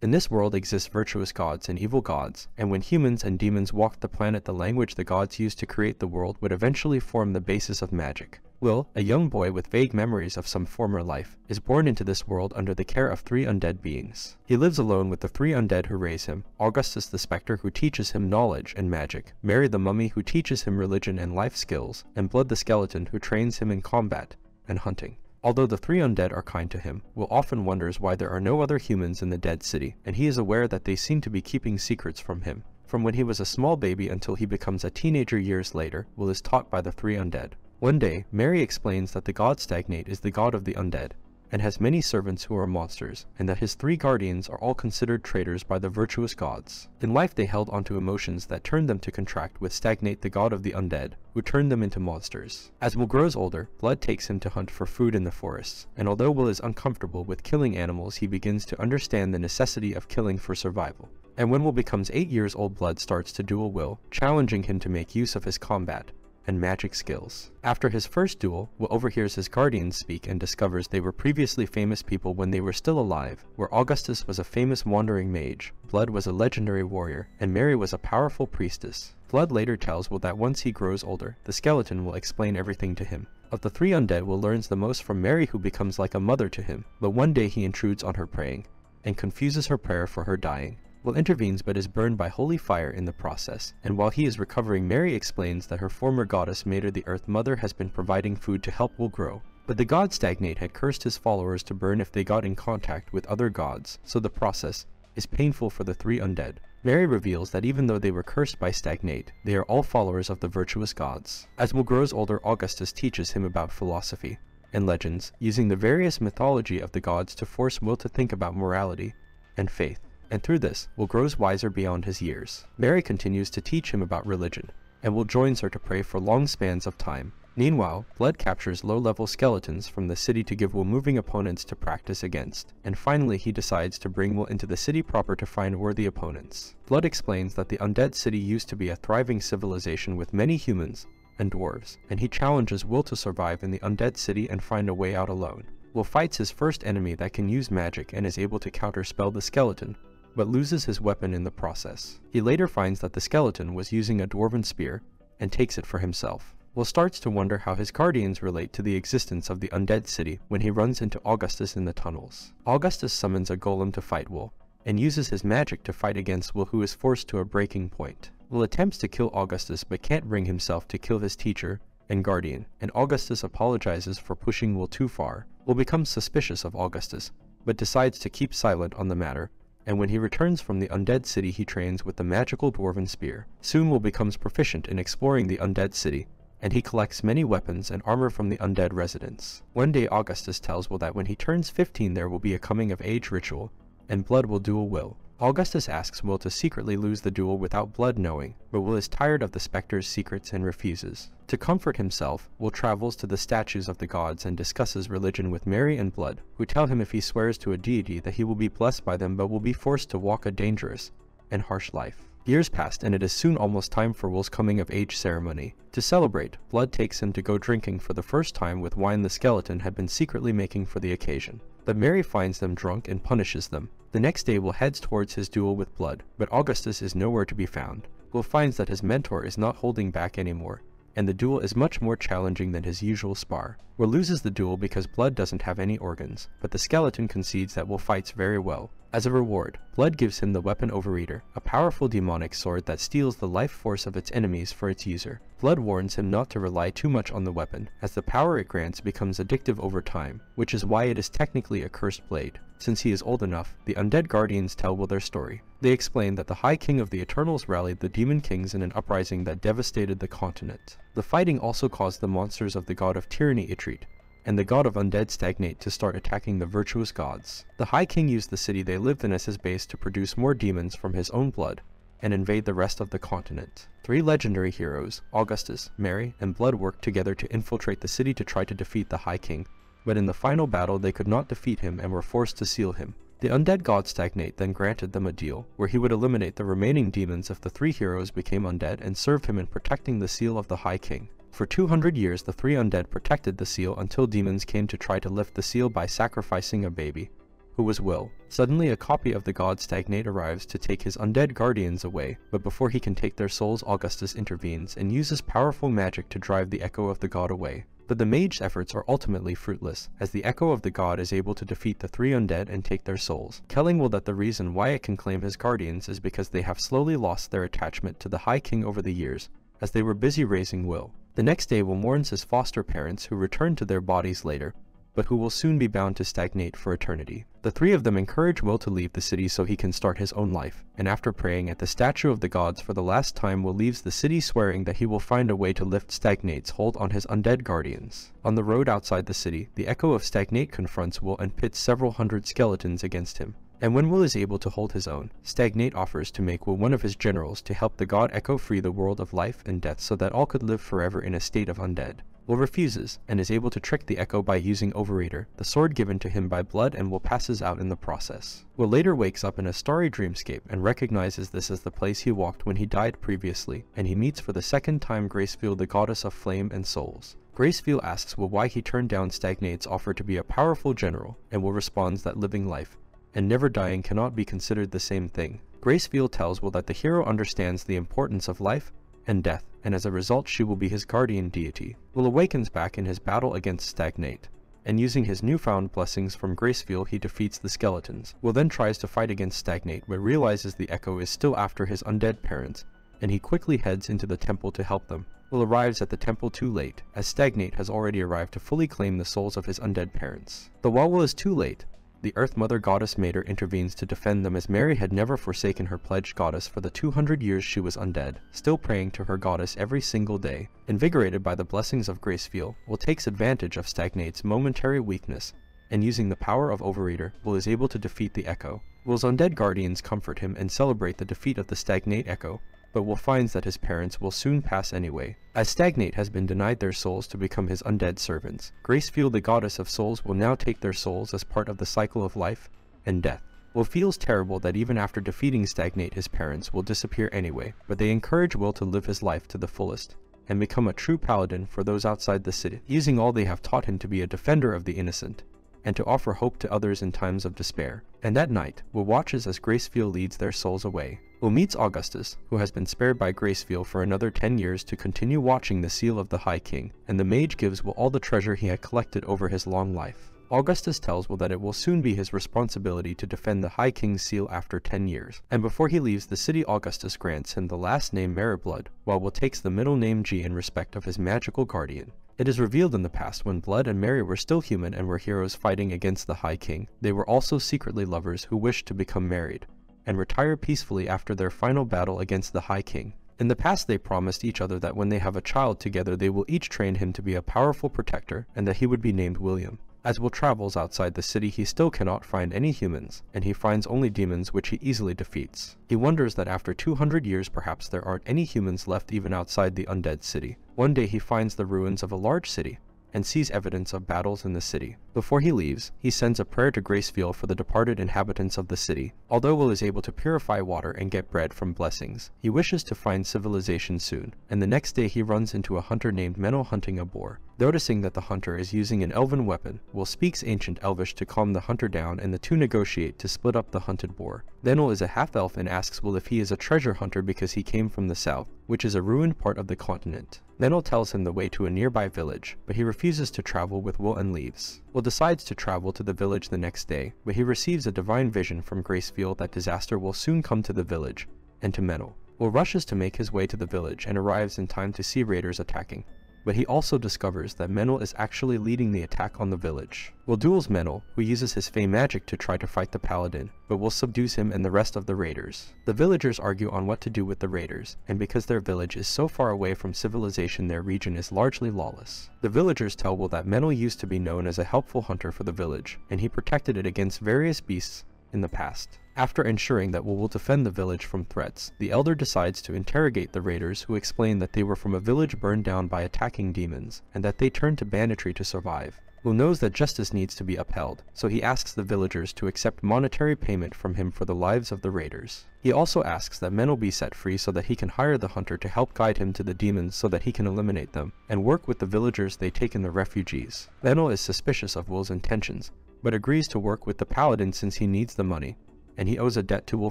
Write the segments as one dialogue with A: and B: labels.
A: In this world exist virtuous gods and evil gods, and when humans and demons walked the planet, the language the gods used to create the world would eventually form the basis of magic. Will, a young boy with vague memories of some former life, is born into this world under the care of 3 undead beings. He lives alone with the 3 undead who raise him: Augustus the Spectre, who teaches him knowledge and magic, Mary the Mummy, who teaches him religion and life skills, and Blood the Skeleton, who trains him in combat and hunting. Although the 3 undead are kind to him, Will often wonders why there are no other humans in the dead city, and he is aware that they seem to be keeping secrets from him. From when he was a small baby until he becomes a teenager years later, Will is taught by the 3 undead. One day, Mary explains that the god Stagnate is the god of the undead, and has many servants who are monsters, and that his 3 guardians are all considered traitors by the virtuous gods. In life they held onto emotions that turned them to contract with Stagnate, the god of the undead, who turned them into monsters. As Will grows older, Blood takes him to hunt for food in the forests, and although Will is uncomfortable with killing animals, he begins to understand the necessity of killing for survival. And when Will becomes 8 years old, Blood starts to duel Will, challenging him to make use of his combat and magic skills. After his first duel, Will overhears his guardians speak and discovers they were previously famous people when they were still alive, where Augustus was a famous wandering mage, Blood was a legendary warrior, and Mary was a powerful priestess. Blood later tells Will that once he grows older, the skeleton will explain everything to him. Of the 3 undead, Will learns the most from Mary, who becomes like a mother to him, but one day he intrudes on her praying, and confuses her prayer for her dying. Will intervenes but is burned by holy fire in the process, and while he is recovering, Mary explains that her former goddess Mater the Earth Mother has been providing food to help Will grow. But the god Stagnate had cursed his followers to burn if they got in contact with other gods, so the process is painful for the 3 undead. Mary reveals that even though they were cursed by Stagnate, they are all followers of the virtuous gods. As Will grows older, Augustus teaches him about philosophy and legends, using the various mythology of the gods to force Will to think about morality and faith. And through this, Will grows wiser beyond his years. Mary continues to teach him about religion, and Will joins her to pray for long spans of time. Meanwhile, Blood captures low-level skeletons from the city to give Will moving opponents to practice against, and finally he decides to bring Will into the city proper to find worthy opponents. Blood explains that the undead city used to be a thriving civilization with many humans and dwarves, and he challenges Will to survive in the undead city and find a way out alone. Will fights his first enemy that can use magic and is able to counterspell the skeleton, but loses his weapon in the process. He later finds that the skeleton was using a dwarven spear and takes it for himself. Will starts to wonder how his guardians relate to the existence of the undead city when he runs into Augustus in the tunnels. Augustus summons a golem to fight Will, and uses his magic to fight against Will, who is forced to a breaking point. Will attempts to kill Augustus but can't bring himself to kill his teacher and guardian, and Augustus apologizes for pushing Will too far. Will becomes suspicious of Augustus, but decides to keep silent on the matter, and when he returns from the undead city he trains with the magical dwarven spear. Soon Will becomes proficient in exploring the undead city, and he collects many weapons and armor from the undead residents. One day Augustus tells Will that when he turns 15 there will be a coming-of-age ritual, and Blood will duel Will. Augustus asks Will to secretly lose the duel without Blood knowing, but Will is tired of the Spectre's secrets and refuses. To comfort himself, Will travels to the statues of the gods and discusses religion with Mary and Blood, who tell him if he swears to a deity that he will be blessed by them but will be forced to walk a dangerous and harsh life. Years passed and it is soon almost time for Will's coming-of-age ceremony. To celebrate, Blood takes him to go drinking for the first time with wine the skeleton had been secretly making for the occasion. But Mary finds them drunk and punishes them. The next day Will heads towards his duel with Blood, but Augustus is nowhere to be found. Will finds that his mentor is not holding back anymore, and the duel is much more challenging than his usual spar. Will loses the duel because Blood doesn't have any organs, but the skeleton concedes that Will fights very well. As a reward, Blood gives him the weapon Overeater, a powerful demonic sword that steals the life force of its enemies for its user. Blood warns him not to rely too much on the weapon, as the power it grants becomes addictive over time, which is why it is technically a cursed blade. Since he is old enough, the undead guardians tell Will their story. They explain that the High King of the Eternals rallied the demon kings in an uprising that devastated the continent. The fighting also caused the monsters of the god of tyranny Itreat and the god of undead Stagnate to start attacking the virtuous gods. The High King used the city they lived in as his base to produce more demons from his own blood and invade the rest of the continent. 3 legendary heroes, Augustus, Mary, and Blood, worked together to infiltrate the city to try to defeat the High King, but in the final battle they could not defeat him and were forced to seal him. The undead god Stagnate then granted them a deal, where he would eliminate the remaining demons if the 3 heroes became undead and serve him in protecting the seal of the High King. For 200 years the 3 undead protected the seal until demons came to try to lift the seal by sacrificing a baby, who was Will. Suddenly, a copy of the god Stagnate arrives to take his undead guardians away, but before he can take their souls, Augustus intervenes and uses powerful magic to drive the echo of the god away. But the mage's efforts are ultimately fruitless, as the echo of the god is able to defeat the 3 undead and take their souls, telling Will that the reason why it can claim his guardians is because they have slowly lost their attachment to the High King over the years, as they were busy raising Will. The next day, Will mourns his foster parents, who return to their bodies later, but who will soon be bound to stagnate for eternity. The 3 of them encourage Will to leave the city so he can start his own life, and after praying at the statue of the gods for the last time, Will leaves the city swearing that he will find a way to lift Stagnate's hold on his undead guardians. On the road outside the city, the echo of Stagnate confronts Will and pits several hundred skeletons against him. And when Will is able to hold his own, Stagnate offers to make Will one of his generals to help the god Echo free the world of life and death so that all could live forever in a state of undead. Will refuses, and is able to trick the Echo by using Overeater, the sword given to him by Blood, and Will passes out in the process. Will later wakes up in a starry dreamscape and recognizes this as the place he walked when he died previously, and he meets for the second time Gracefield, the goddess of flame and souls. Gracefield asks Will why he turned down Stagnate's offer to be a powerful general, and Will responds that living life and never dying cannot be considered the same thing. Gracefield tells Will that the hero understands the importance of life and death, and as a result she will be his guardian deity. Will awakens back in his battle against Stagnate, and using his newfound blessings from Gracefield he defeats the skeletons. Will then tries to fight against Stagnate, but realizes the Echo is still after his undead parents, and he quickly heads into the temple to help them. Will arrives at the temple too late, as Stagnate has already arrived to fully claim the souls of his undead parents. Though while Will is too late, the Earth Mother Goddess Mater intervenes to defend them, as Mary had never forsaken her pledged goddess for the 200 years she was undead, still praying to her goddess every single day. Invigorated by the blessings of Gracefield, Will takes advantage of Stagnate's momentary weakness, and using the power of Overeater, Will is able to defeat the Echo. Will's undead guardians comfort him and celebrate the defeat of the Stagnate Echo, but Will finds that his parents will soon pass anyway, as Stagnate has been denied their souls to become his undead servants. Gracefield, the goddess of souls, will now take their souls as part of the cycle of life and death. Will feels terrible that even after defeating Stagnate, his parents will disappear anyway, but they encourage Will to live his life to the fullest and become a true paladin for those outside the city, using all they have taught him to be a defender of the innocent and to offer hope to others in times of despair. And that night, Will watches as Gracefield leads their souls away. Will meets Augustus, who has been spared by Gracefield for another 10 years to continue watching the seal of the High King, and the mage gives Will all the treasure he had collected over his long life. Augustus tells Will that it will soon be his responsibility to defend the High King's seal after 10 years, and before he leaves the city, Augustus grants him the last name Meriblood, while Will takes the middle name G in respect of his magical guardian. It is revealed in the past, when Blood and Mary were still human and were heroes fighting against the High King, they were also secretly lovers who wished to become married and retire peacefully after their final battle against the High King. In the past, they promised each other that when they have a child together, they will each train him to be a powerful protector, and that he would be named William. As Will travels outside the city, he still cannot find any humans, and he finds only demons, which he easily defeats. He wonders that after 200 years perhaps there aren't any humans left even outside the undead city. One day he finds the ruins of a large city, and sees evidence of battles in the city. Before he leaves, he sends a prayer to Gracefield for the departed inhabitants of the city. Although Will is able to purify water and get bread from blessings, he wishes to find civilization soon, and the next day he runs into a hunter named Menno hunting a boar. Noticing that the hunter is using an elven weapon, Will speaks ancient Elvish to calm the hunter down, and the two negotiate to split up the hunted boar. Then Will is a half-elf and asks Will if he is a treasure hunter because he came from the south, which is a ruined part of the continent. Menno tells him the way to a nearby village, but he refuses to travel with Will and leaves. Will decides to travel to the village the next day, but he receives a divine vision from Gracefield that disaster will soon come to the village, and to Menno. Will rushes to make his way to the village and arrives in time to see raiders attacking, but he also discovers that Menno is actually leading the attack on the village. Will duels Menno, who uses his fey magic to try to fight the paladin, but Will subdues him and the rest of the raiders. The villagers argue on what to do with the raiders, and because their village is so far away from civilization, their region is largely lawless. The villagers tell Will that Menno used to be known as a helpful hunter for the village, and he protected it against various beasts in the past. After ensuring that Will defend the village from threats, the elder decides to interrogate the raiders, who explain that they were from a village burned down by attacking demons, and that they turned to banditry to survive. Will knows that justice needs to be upheld, so he asks the villagers to accept monetary payment from him for the lives of the raiders. He also asks that Menno be set free so that he can hire the hunter to help guide him to the demons so that he can eliminate them, and work with the villagers they take in the refugees. Menno is suspicious of Will's intentions, but agrees to work with the Paladin since he needs the money, and he owes a debt to Will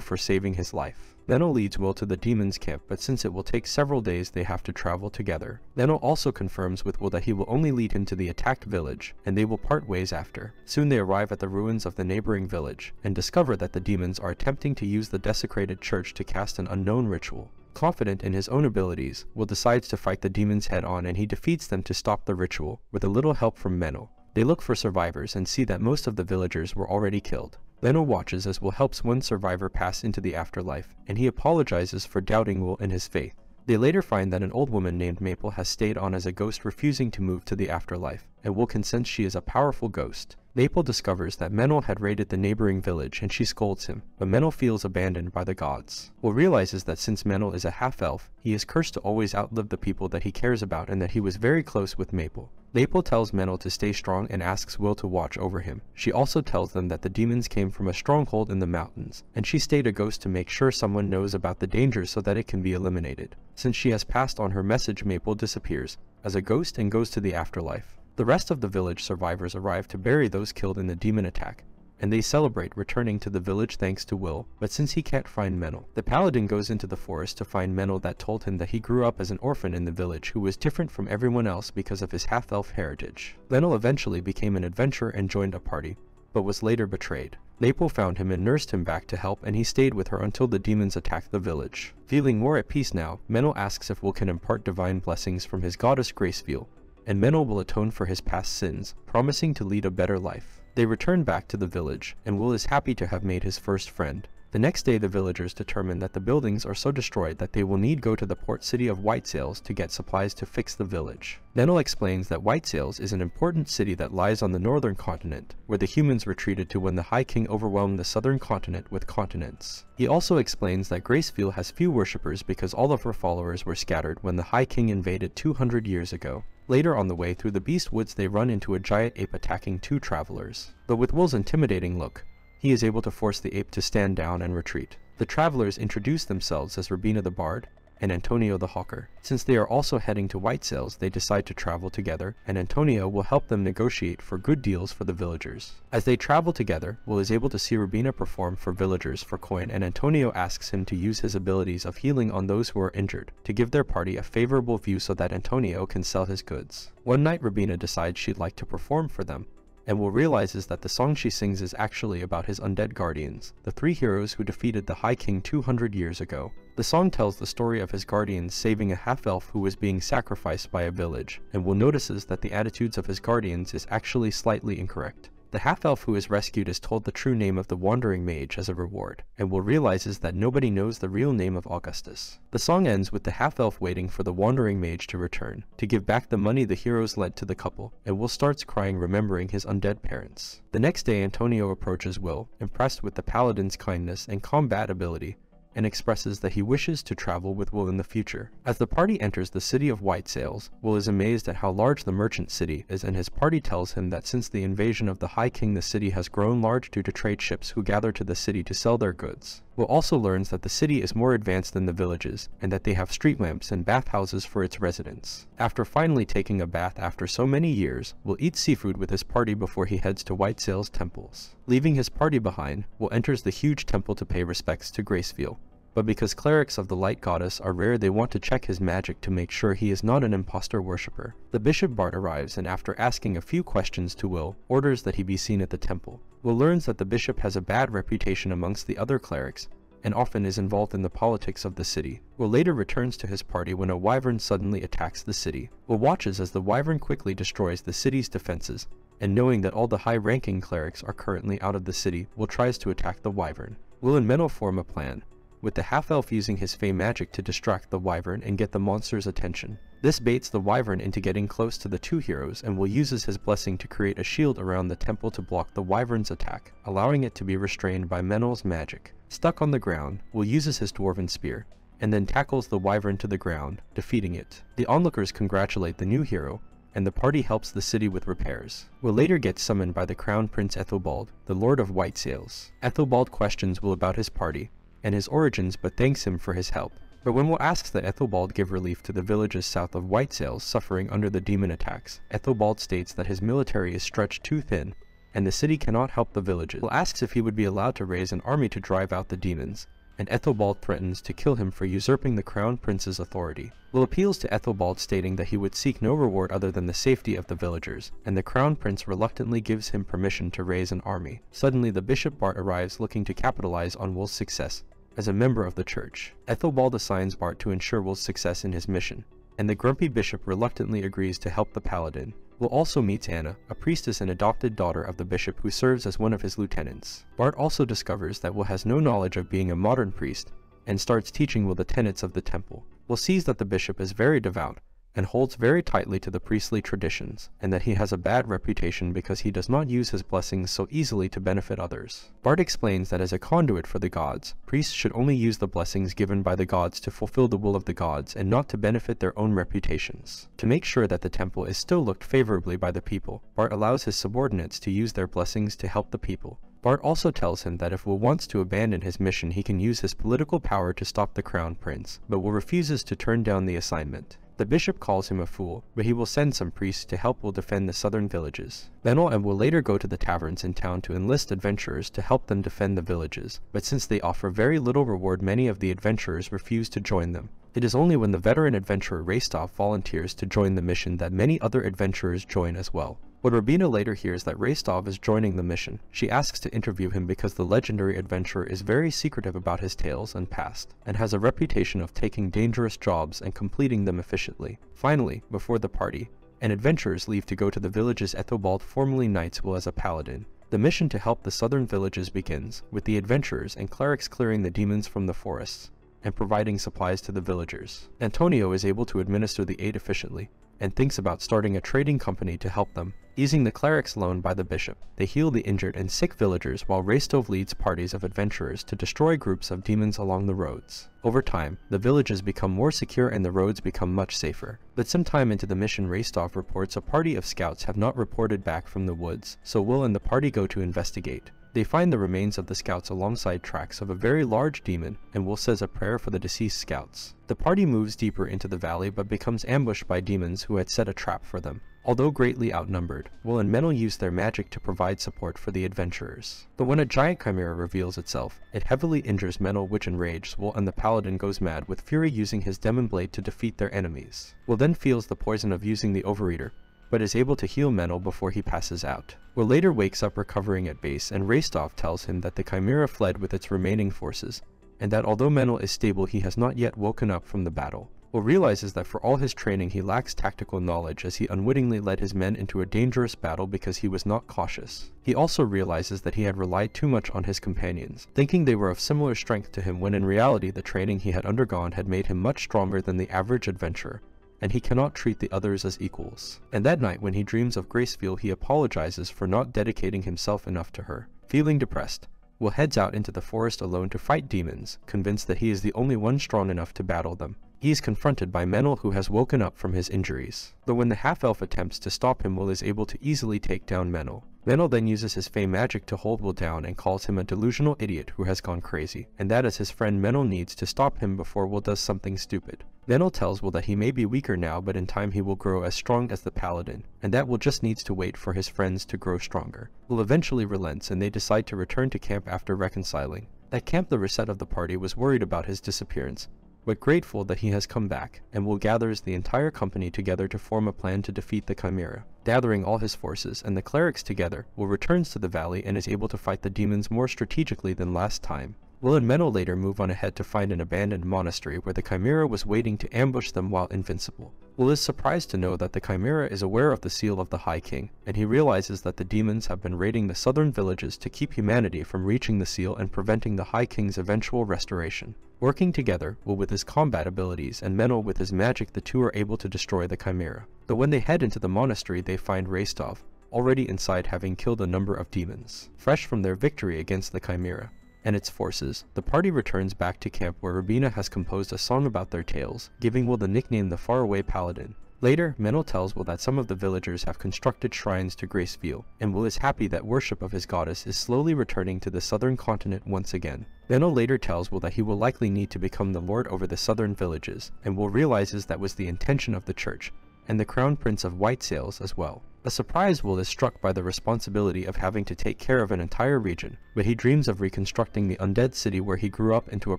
A: for saving his life. Leno leads Will to the demon's camp, but since it will take several days they have to travel together. Leno also confirms with Will that he will only lead him to the attacked village, and they will part ways after. Soon they arrive at the ruins of the neighboring village, and discover that the demons are attempting to use the desecrated church to cast an unknown ritual. Confident in his own abilities, Will decides to fight the demons head-on, and he defeats them to stop the ritual, with a little help from Menno. They look for survivors and see that most of the villagers were already killed. Leno watches as Will helps one survivor pass into the afterlife, and he apologizes for doubting Will in his faith. They later find that an old woman named Maple has stayed on as a ghost, refusing to move to the afterlife, and Will can sense she is a powerful ghost. Maple discovers that Menno had raided the neighboring village and she scolds him, but Menno feels abandoned by the gods. Will realizes that since Menno is a half-elf, he is cursed to always outlive the people that he cares about, and that he was very close with Maple. Maple tells Menno to stay strong and asks Will to watch over him. She also tells them that the demons came from a stronghold in the mountains, and she stayed a ghost to make sure someone knows about the dangers so that it can be eliminated. Since she has passed on her message, Maple disappears as a ghost and goes to the afterlife. The rest of the village survivors arrive to bury those killed in the demon attack, and they celebrate returning to the village thanks to Will, but since he can't find Menno, the Paladin goes into the forest to find Menno that told him that he grew up as an orphan in the village who was different from everyone else because of his half-elf heritage. Menno eventually became an adventurer and joined a party, but was later betrayed. Maple found him and nursed him back to help, and he stayed with her until the demons attacked the village. Feeling more at peace now, Menno asks if Will can impart divine blessings from his goddess Gracefeel, and Menno will atone for his past sins, promising to lead a better life. They return back to the village, and Will is happy to have made his first friend. The next day the villagers determine that the buildings are so destroyed that they will need go to the port city of White Sails to get supplies to fix the village. Menno explains that White Sails is an important city that lies on the northern continent, where the humans retreated to when the High King overwhelmed the southern continent with continents. He also explains that Gracefeel has few worshippers because all of her followers were scattered when the High King invaded 200 years ago. Later on the way through the Beast Woods they run into a giant ape attacking two travelers. But with Will's intimidating look, he is able to force the ape to stand down and retreat. The travelers introduce themselves as Rubina the Bard and Antonio the Hawker. Since they are also heading to White Sails, they decide to travel together, and Antonio will help them negotiate for good deals for the villagers. As they travel together, Will is able to see Rubina perform for villagers for coin, and Antonio asks him to use his abilities of healing on those who are injured to give their party a favorable view so that Antonio can sell his goods. One night Rubina decides she'd like to perform for them, and Will realizes that the song she sings is actually about his undead guardians, the three heroes who defeated the High King 200 years ago. The song tells the story of his guardians saving a half-elf who was being sacrificed by a village, and Will notices that the attitudes of his guardians is actually slightly incorrect. The half-elf who is rescued is told the true name of the wandering mage as a reward, and Will realizes that nobody knows the real name of Augustus. The song ends with the half-elf waiting for the wandering mage to return, to give back the money the heroes lent to the couple, and Will starts crying remembering his undead parents. The next day Antonio approaches Will, impressed with the Paladin's kindness and combat ability, and expresses that he wishes to travel with Will in the future. As the party enters the city of White Sails, Will is amazed at how large the merchant city is, and his party tells him that since the invasion of the High King the city has grown large due to trade ships who gather to the city to sell their goods. Will also learns that the city is more advanced than the villages, and that they have street lamps and bathhouses for its residents. After finally taking a bath after so many years, Will eats seafood with his party before he heads to White Sails temples. Leaving his party behind, Will enters the huge temple to pay respects to Gracefeel. But because clerics of the light goddess are rare, they want to check his magic to make sure he is not an impostor worshipper. The Bishop Bard arrives, and after asking a few questions to Will, orders that he be seen at the temple. Will learns that the bishop has a bad reputation amongst the other clerics, and often is involved in the politics of the city. Will later returns to his party when a wyvern suddenly attacks the city. Will watches as the wyvern quickly destroys the city's defenses, and knowing that all the high-ranking clerics are currently out of the city, Will tries to attack the wyvern. Will and Menno form a plan, with the half-elf using his fey magic to distract the wyvern and get the monster's attention. This baits the wyvern into getting close to the two heroes, and Will uses his blessing to create a shield around the temple to block the wyvern's attack, allowing it to be restrained by Menno's magic. Stuck on the ground, Will uses his dwarven spear, and then tackles the wyvern to the ground, defeating it. The onlookers congratulate the new hero, and the party helps the city with repairs. Will later get summoned by the Crown Prince Ethelbald, the Lord of White Sails. Ethelbald questions Will about his party and his origins, but thanks him for his help. But when Will asks that Ethelbald give relief to the villages south of White Sails suffering under the demon attacks, Ethelbald states that his military is stretched too thin, and the city cannot help the villages. Will asks if he would be allowed to raise an army to drive out the demons, and Ethelbald threatens to kill him for usurping the crown prince's authority. Will appeals to Ethelbald, stating that he would seek no reward other than the safety of the villagers, and the crown prince reluctantly gives him permission to raise an army. Suddenly the bishop Bart arrives, looking to capitalize on Will's success as a member of the church. Ethelbald assigns Bart to ensure Will's success in his mission, and the grumpy bishop reluctantly agrees to help the paladin. Will also meets Anna, a priestess and adopted daughter of the bishop who serves as one of his lieutenants. Bart also discovers that Will has no knowledge of being a modern priest, and starts teaching Will the tenets of the temple. Will sees that the bishop is very devout, and holds very tightly to the priestly traditions, and that he has a bad reputation because he does not use his blessings so easily to benefit others. Bart explains that as a conduit for the gods, priests should only use the blessings given by the gods to fulfill the will of the gods and not to benefit their own reputations. To make sure that the temple is still looked favorably by the people, Bart allows his subordinates to use their blessings to help the people. Bart also tells him that if Will wants to abandon his mission, he can use his political power to stop the crown prince, but Will refuses to turn down the assignment. The bishop calls him a fool, but he will send some priests to help Will defend the southern villages. Benel and Will later go to the taverns in town to enlist adventurers to help them defend the villages, but since they offer very little reward, many of the adventurers refuse to join them. It is only when the veteran adventurer Rastov volunteers to join the mission that many other adventurers join as well. When Robina later hears that Rastov is joining the mission, she asks to interview him because the legendary adventurer is very secretive about his tales and past, and has a reputation of taking dangerous jobs and completing them efficiently. Finally, before the party, adventurers leave to go to the villages Ethelbald formerly knights Will as a paladin. The mission to help the southern villages begins, with the adventurers and clerics clearing the demons from the forests, and providing supplies to the villagers. Antonio is able to administer the aid efficiently, and thinks about starting a trading company to help them. Easing the cleric's loan by the bishop, they heal the injured and sick villagers while Rastov leads parties of adventurers to destroy groups of demons along the roads. Over time, the villages become more secure and the roads become much safer. But sometime into the mission, Rastov reports a party of scouts have not reported back from the woods, so Will and the party go to investigate. They find the remains of the scouts alongside tracks of a very large demon, and Will says a prayer for the deceased scouts. The party moves deeper into the valley but becomes ambushed by demons who had set a trap for them. Although greatly outnumbered, Will and Menel use their magic to provide support for the adventurers. But when a giant chimera reveals itself, it heavily injures Menel, which enrages Will, and the paladin goes mad with fury, using his demon blade to defeat their enemies. Will then feels the poison of using the overeater, but is able to heal Menel before he passes out. Will later wakes up recovering at base, and Rastov tells him that the chimera fled with its remaining forces, and that although Menel is stable, he has not yet woken up from the battle. Will realizes that for all his training he lacks tactical knowledge, as he unwittingly led his men into a dangerous battle because he was not cautious. He also realizes that he had relied too much on his companions, thinking they were of similar strength to him, when in reality the training he had undergone had made him much stronger than the average adventurer, and he cannot treat the others as equals. And that night, when he dreams of Gracefield, he apologizes for not dedicating himself enough to her. Feeling depressed, Will heads out into the forest alone to fight demons, convinced that he is the only one strong enough to battle them. He is confronted by Menel, who has woken up from his injuries. Though when the half-elf attempts to stop him, Will is able to easily take down Menel. Menel then uses his fey magic to hold Will down and calls him a delusional idiot who has gone crazy, and that is his friend Menel needs to stop him before Will does something stupid. Menel tells Will that he may be weaker now, but in time he will grow as strong as the paladin, and that Will just needs to wait for his friends to grow stronger. Will eventually relents, and they decide to return to camp after reconciling. At camp, the reset of the party was worried about his disappearance, but grateful that he has come back, and Will gathers the entire company together to form a plan to defeat the chimera. Gathering all his forces and the clerics together, Will returns to the valley and is able to fight the demons more strategically than last time. Will and Menel later move on ahead to find an abandoned monastery where the chimera was waiting to ambush them while invincible. Will is surprised to know that the chimera is aware of the seal of the High King, and he realizes that the demons have been raiding the southern villages to keep humanity from reaching the seal and preventing the High King's eventual restoration. Working together, Will with his combat abilities and Menel with his magic, the two are able to destroy the chimera. But when they head into the monastery, they find Rastov, already inside, having killed a number of demons. Fresh from their victory against the chimera and its forces, the party returns back to camp, where Robina has composed a song about their tales, giving Will the nickname the Faraway Paladin. Later, Menel tells Will that some of the villagers have constructed shrines to Gracefield, and Will is happy that worship of his goddess is slowly returning to the southern continent once again. Menel later tells Will that he will likely need to become the lord over the southern villages, and Will realizes that was the intention of the church, and the Crown Prince of White Sails as well. A surprise Will is struck by the responsibility of having to take care of an entire region, but he dreams of reconstructing the undead city where he grew up into a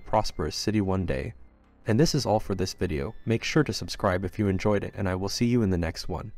A: prosperous city one day. And this is all for this video. Make sure to subscribe if you enjoyed it, and I will see you in the next one.